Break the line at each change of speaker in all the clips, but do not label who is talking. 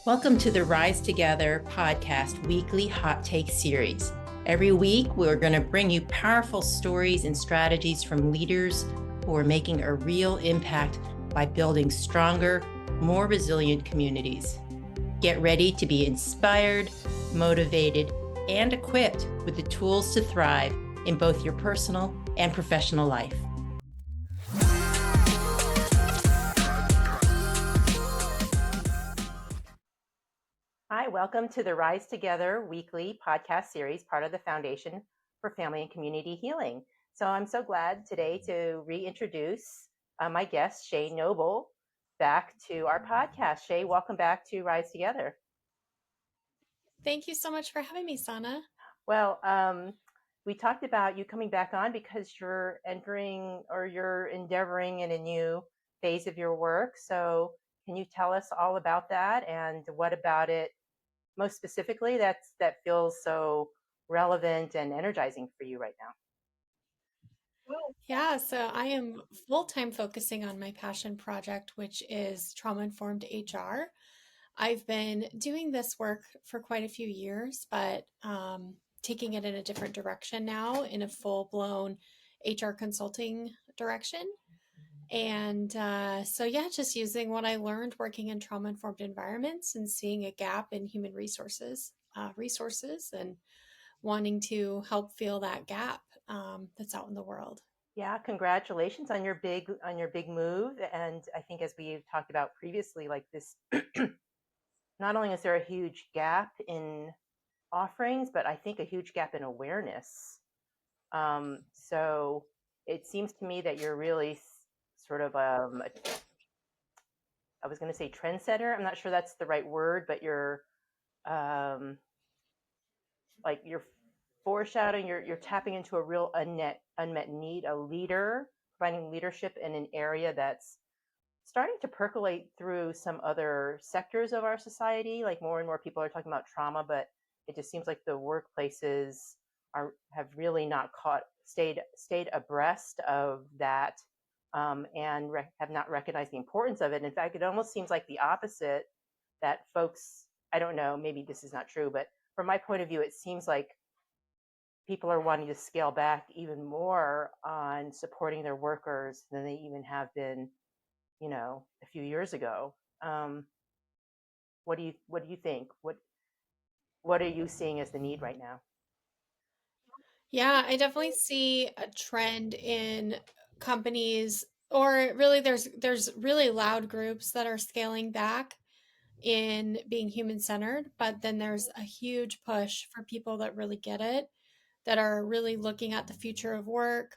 Welcome to the Rise Together podcast weekly hot take series. Every week, we're going to bring you powerful stories and strategies from leaders who are making a real impact by building stronger, more resilient communities. Get ready to be inspired, motivated, and equipped with the tools to thrive in both your personal and professional life. Hi, welcome to the Rise Together weekly podcast series, part of the Foundation for Family and Community Healing. So I'm so glad today to reintroduce my guest, Shae Noble, back to our podcast. Shae, welcome back to Rise Together.
Thank you so much for having me, Sanna.
Well, we talked about you coming back on because you're entering or you're endeavoring in a new phase of your work. So can you tell us all about that and what about it most specifically that feels so relevant and energizing for you right now?
Yeah, so I am full-time focusing on my passion project, which is trauma-informed HR. I've been doing this work for quite a few years, but taking it in a different direction now, in a full-blown HR consulting direction. And yeah, just using what I learned working in trauma-informed environments and seeing a gap in human resources and wanting to help fill that gap that's out in the world.
Yeah, congratulations on your big move. And I think as we've talked about previously, like this, not only is there a huge gap in offerings, but I think a huge gap in awareness. So it seems to me that you're really sort of I was going to say trendsetter. I'm not sure that's the right word, but you're um, like you're foreshadowing, you're tapping into a real unmet need, a leader providing leadership in an area that's starting to percolate through some other sectors of our society. Like more and more people are talking about trauma, but it just seems like the workplaces have really not stayed abreast of that, and have not recognized the importance of it. In fact, it almost seems like the opposite, that folks, I don't know, maybe this is not true, but from my point of view, it seems like people are wanting to scale back even more on supporting their workers than they even have been, a few years ago. What do you think? What are you seeing as the need right now?
Yeah, I definitely see a trend in companies, or really there's really loud groups that are scaling back in being human centered, but then there's a huge push for people that really get it, that are really looking at the future of work,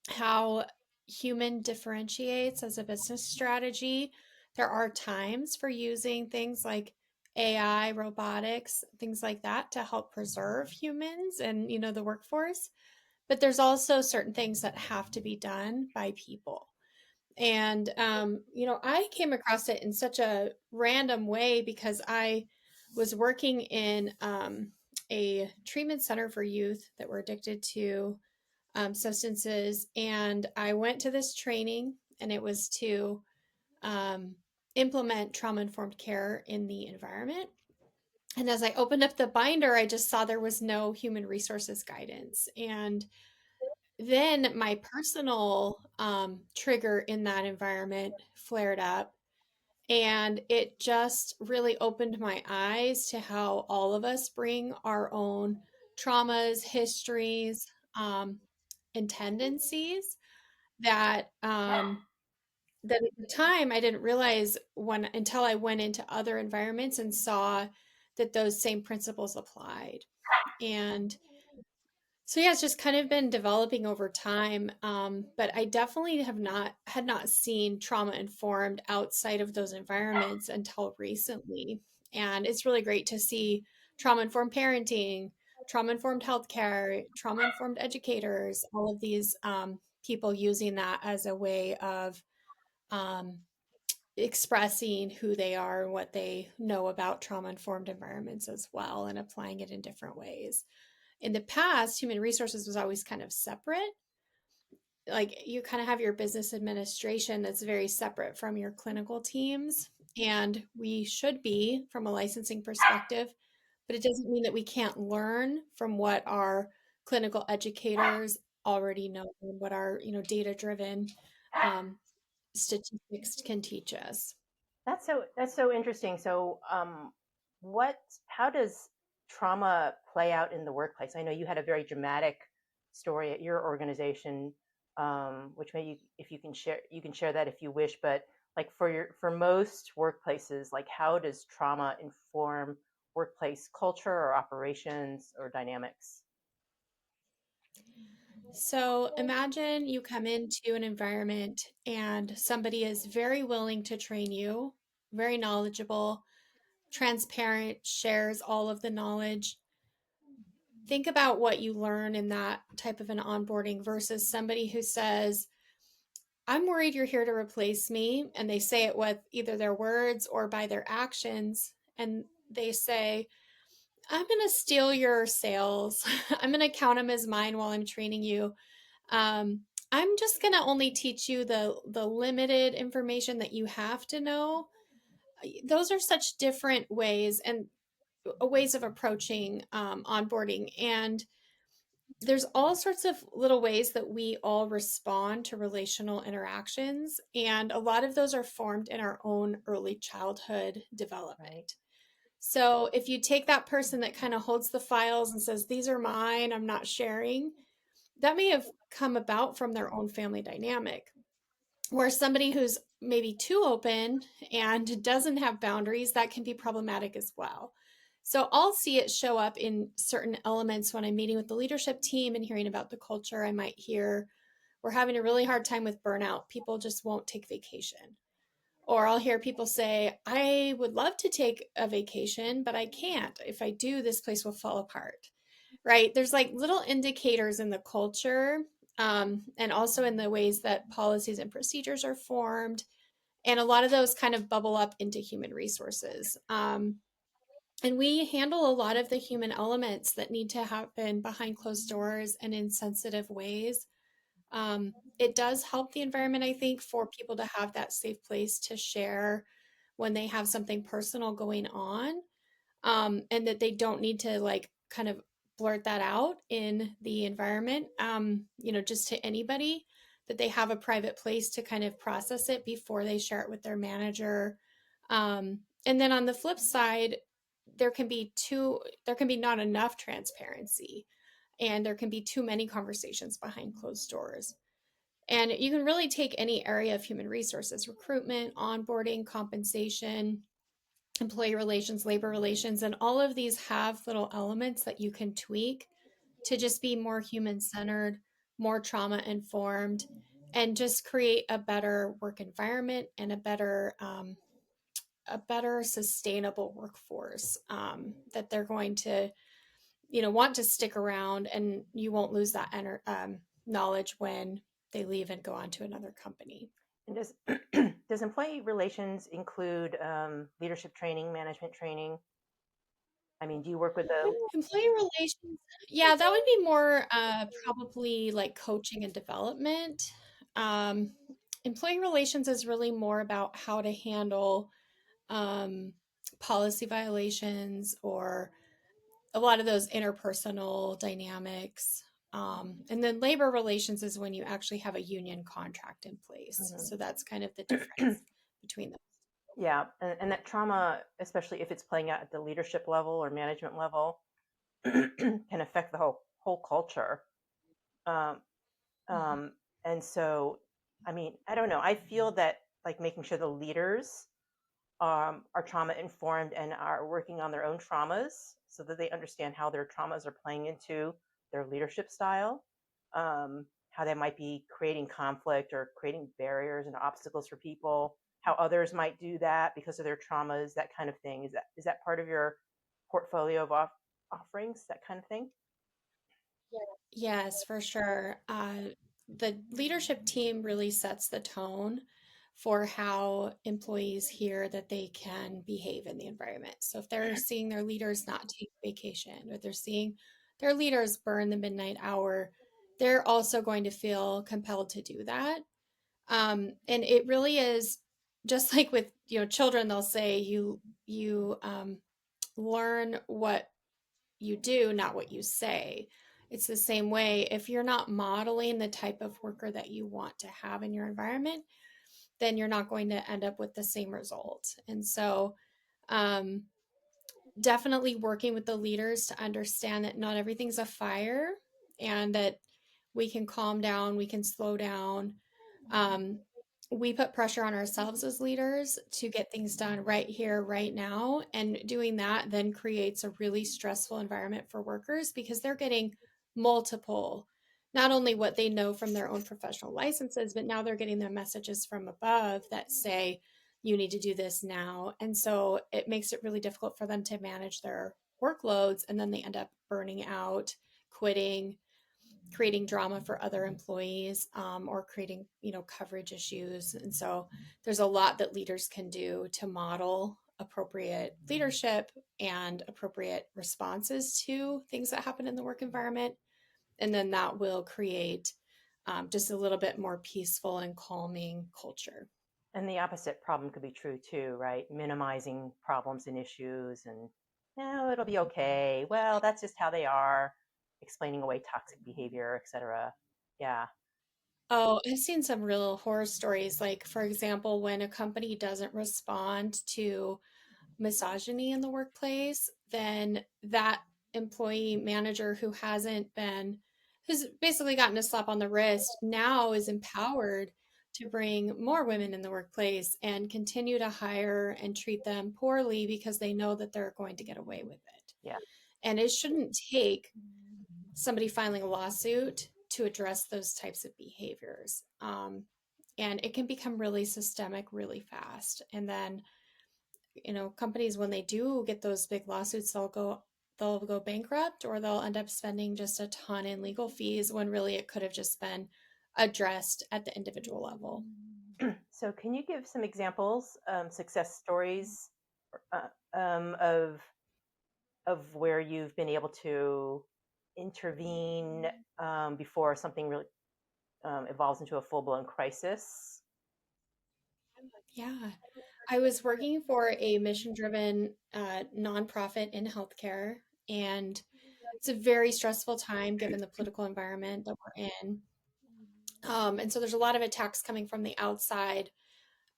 how human differentiates as a business strategy. There are times for using things like AI, robotics, things like that to help preserve humans and, the workforce. But there's also certain things that have to be done by people. And, I came across it in such a random way because I was working in a treatment center for youth that were addicted to substances. And I went to this training, and it was to um, implement trauma informed care in the environment. And as I opened up the binder, I just saw there was no human resources guidance. And then my personal trigger in that environment flared up. And it just really opened my eyes to how all of us bring our own traumas, histories, and tendencies that at the time I didn't realize when until I went into other environments and saw that those same principles applied. And so yeah, it's just kind of been developing over time. But I definitely had not seen trauma informed outside of those environments until recently. And it's really great to see trauma informed parenting, trauma informed healthcare, trauma informed educators, all of these people using that as a way of um, expressing who they are and what they know about trauma informed environments as well, and applying it in different ways. In the past, human resources was always kind of separate. Like you kind of have your business administration that's very separate from your clinical teams. and we should be from a licensing perspective, but it doesn't mean that we can't learn from what our clinical educators already know and what our, data driven um, statistics can teach us.
That's so interesting. So, what how does trauma play out in the workplace? I know you had a very dramatic story at your organization, which maybe if you can share that if you wish. But like for most workplaces, like how does trauma inform workplace culture or operations or dynamics?
So imagine you come into an environment and somebody is very willing to train you, very knowledgeable, transparent, shares all of the knowledge. Think about what you learn in that type of an onboarding versus somebody who says, I'm worried you're here to replace me. And they say it with either their words or by their actions. And they say, I'm going to steal your sales. I'm going to count them as mine while I'm training you. Um, I'm just going to only teach you the limited information that you have to know. Those are such different ways and ways of approaching onboarding. And there's all sorts of little ways that we all respond to relational interactions. And a lot of those are formed in our own early childhood
Right.
development. So if you take that person that kind of holds the files and says, these are mine, I'm not sharing, that may have come about from their own family dynamic. Where somebody who's maybe too open and doesn't have boundaries, that can be problematic as well. So I'll see it show up in certain elements when I'm meeting with the leadership team and hearing about the culture. I might hear, we're having a really hard time with burnout. People just won't take vacation. Or I'll hear people say, I would love to take a vacation, but I can't. If I do, this place will fall apart. Right? There's like little indicators in the culture, and also in the ways that policies and procedures are formed. And a lot of those kind of bubble up into human resources. And we handle a lot of the human elements that need to happen behind closed doors and in sensitive ways. It does help the environment, I think, for people to have that safe place to share when they have something personal going on, and that they don't need to like kind of blurt that out in the environment, just to anybody, that they have a private place to kind of process it before they share it with their manager. And then on the flip side, there can be not enough transparency, and there can be too many conversations behind closed doors. And you can really take any area of human resources, recruitment, onboarding, compensation, employee relations, labor relations, and all of these have little elements that you can tweak to just be more human centered, more trauma informed, and just create a better work environment and a better sustainable workforce, that they're going to want to stick around, and you won't lose that knowledge when they leave and go on to another company.
And does does employee relations include leadership training, management training? I mean, do you work with the
Employee relations, yeah, that would be more probably like coaching and development. Um, Employee relations is really more about how to handle um, policy violations or a lot of those interpersonal dynamics. And then labor relations is when you actually have a union contract in place.
Mhm.
So that's kind of the difference between them.
Yeah, and that trauma, especially if it's playing out at the leadership level or management level, can affect the whole culture. Um,
Mhm.
um, and so, I mean, I don't know. I feel that like making sure the leaders are trauma informed and are working on their own traumas so that they understand how their traumas are playing into their leadership style, how they might be creating conflict or creating barriers and obstacles for people, how others might do that because of their traumas, that kind of thing. Is that part of your portfolio of offerings, that kind of thing?
Yes, for sure. The leadership team really sets the tone for how employees hear that they can behave in the environment. So if they're seeing their leaders not take vacation, or they're seeing their leaders burn the midnight hour, they're also going to feel compelled to do that. And it really is just like with, children, they'll say you learn what you do, not what you say. It's the same way. If you're not modeling the type of worker that you want to have in your environment, then you're not going to end up with the same result. And so, um, definitely working with the leaders to understand that not everything's a fire, and that we can calm down, we can slow down. Um, we put pressure on ourselves as leaders to get things done right here, right now. And doing that then creates a really stressful environment for workers because they're getting multiple, not only what they know from their own professional licenses, but now they're getting the messages from above that say, you need to do this now. And so it makes it really difficult for them to manage their workloads. And then they end up burning out, quitting, creating drama for other employees, or creating coverage issues. And so there's a lot that leaders can do to model appropriate leadership and appropriate responses to things that happen in the work environment, and then that will create just a little bit more peaceful and calming culture.
And the opposite problem could be true too, right? Minimizing problems and issues and, no, it'll be okay. Well, that's just how they are, explaining away toxic behavior, etc. Yeah.
Oh, I've seen some real horror stories. Like, for example, when a company doesn't respond to misogyny in the workplace, then that employee manager who's basically gotten a slap on the wrist, now is empowered to bring more women in the workplace and continue to hire and treat them poorly because they know that they're going to get away with it.
Yeah.
And it shouldn't take somebody filing a lawsuit to address those types of behaviors. And it can become really systemic really fast. And then, companies, when they do get those big lawsuits, they'll go bankrupt, or they'll end up spending just a ton in legal fees when really it could have just been addressed at the individual level.
So, can you give some examples, success stories, of where you've been able to intervene before something really evolves into a full blown crisis?
Yeah. I was working for a mission driven nonprofit in healthcare, and it's a very stressful time given the political environment that we're in. And so there's a lot of attacks coming from the outside,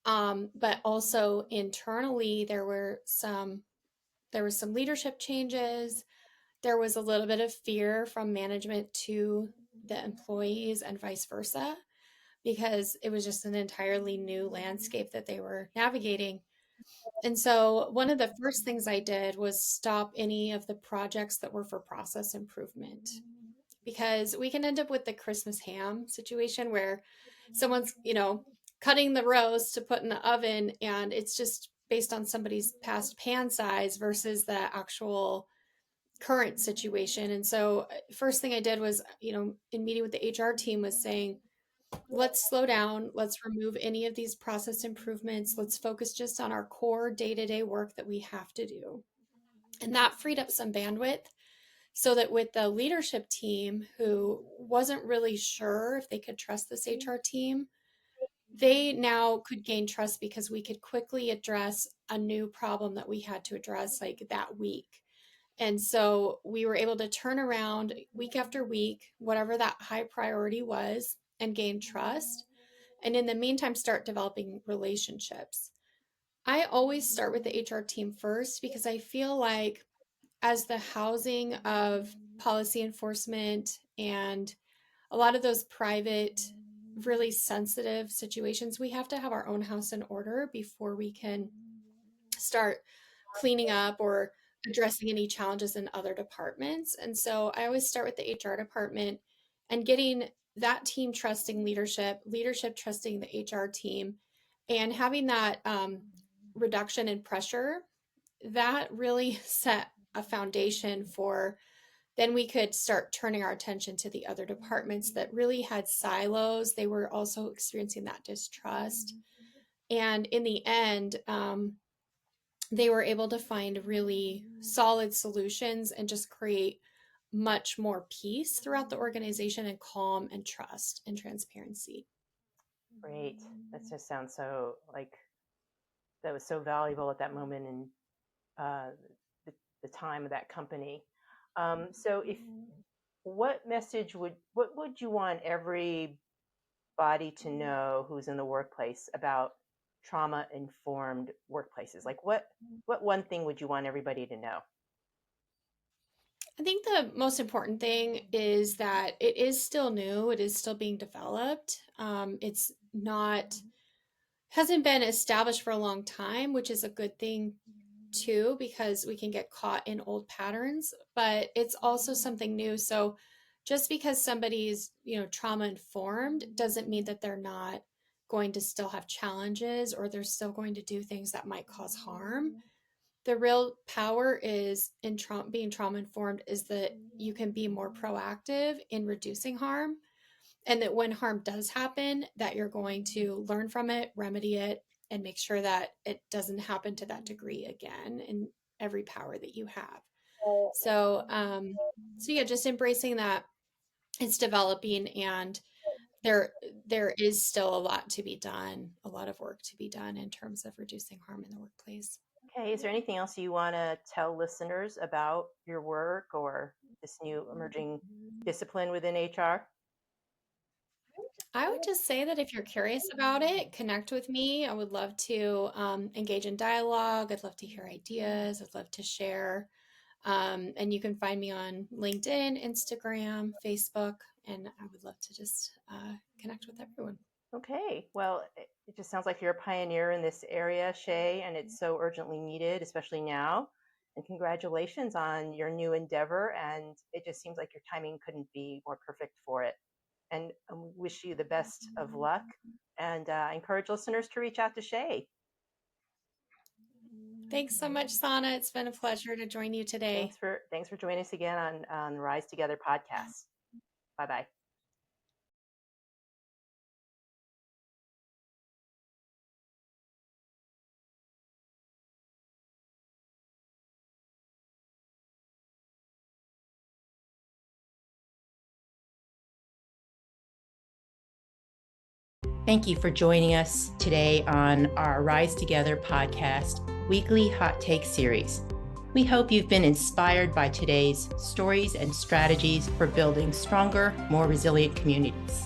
but also internally there was some leadership changes. There was a little bit of fear from management to the employees and vice versa, because it was just an entirely new landscape that they were navigating. And so one of the first things I did was stop any of the projects that were for process improvement, because we can end up with the Christmas ham situation where someone's, cutting the roast to put in the oven, and it's just based on somebody's past pan size versus the actual current situation. And so first thing I did was, in meeting with the HR team, was saying, let's slow down, let's remove any of these process improvements, let's focus just on our core day-to-day work that we have to do. And that freed up some bandwidth, so that with the leadership team who wasn't really sure if they could trust this HR team, they now could gain trust because we could quickly address a new problem that we had to address like that week. And so we were able to turn around week after week, whatever that high priority was, and gain trust. And in the meantime, start developing relationships. I always start with the HR team first, because I feel like, as the housing of policy enforcement and a lot of those private, really sensitive situations, we have to have our own house in order before we can start cleaning up or addressing any challenges in other departments. And so I always start with the HR department and getting that team trusting leadership, leadership trusting the HR team, and having that reduction in pressure. That really set a foundation for, then we could start turning our attention to the other departments that really had silos. They were also experiencing that distrust. And in the end, they were able to find really solid solutions and just create much more peace throughout the organization, and calm and trust and transparency.
Great. That just sounds so like that was so valuable at that moment in the time of that company. So what would you want everybody to know who's in the workplace about trauma-informed workplaces? Like what one thing would you want everybody to know?
I think the most important thing is that it is still new. It is still being developed. It's not hasn't been established for a long time, which is a good thing too, because we can get caught in old patterns. But it's also something new. So just because somebody's trauma informed doesn't mean that they're not going to still have challenges or they're still going to do things that might cause harm. The real power is in being trauma informed is that you can be more proactive in reducing harm, and that when harm does happen, that you're going to learn from it, remedy it, and make sure that it doesn't happen to that degree again in every power that you have. So yeah, just embracing that it's developing, and there is still a lot to be done, a lot of work to be done in terms of reducing harm in the workplace.
Okay, is there anything else you want to tell listeners about your work or this new emerging discipline within HR?
I would just say that if you're curious about it, connect with me. I would love to engage in dialogue. I'd love to hear ideas. I'd love to share. And you can find me on LinkedIn, Instagram, Facebook, and I would love to just connect with everyone.
Okay, well, it just sounds like you're a pioneer in this area, Shae, and it's so urgently needed, especially now. And congratulations on your new endeavor. And it just seems like your timing couldn't be more perfect for it. And I wish you the best of luck. And I encourage listeners to reach out to Shae.
Thanks so much, Sanna. It's been a pleasure to join you today.
Thanks for joining us again on Rise Together podcast. Bye bye. Thank you for joining us today on our Rise Together podcast weekly hot take series. We hope you've been inspired by today's stories and strategies for building stronger, more resilient communities.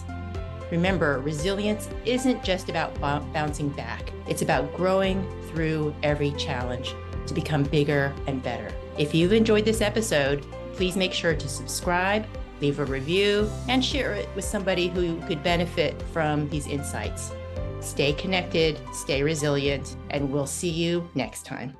Remember, resilience isn't just about bouncing back. It's about growing through every challenge to become bigger and better. If you've enjoyed this episode, please make sure to subscribe, leave a review, and share it with somebody who could benefit from these insights. Stay connected, stay resilient, and we'll see you next time.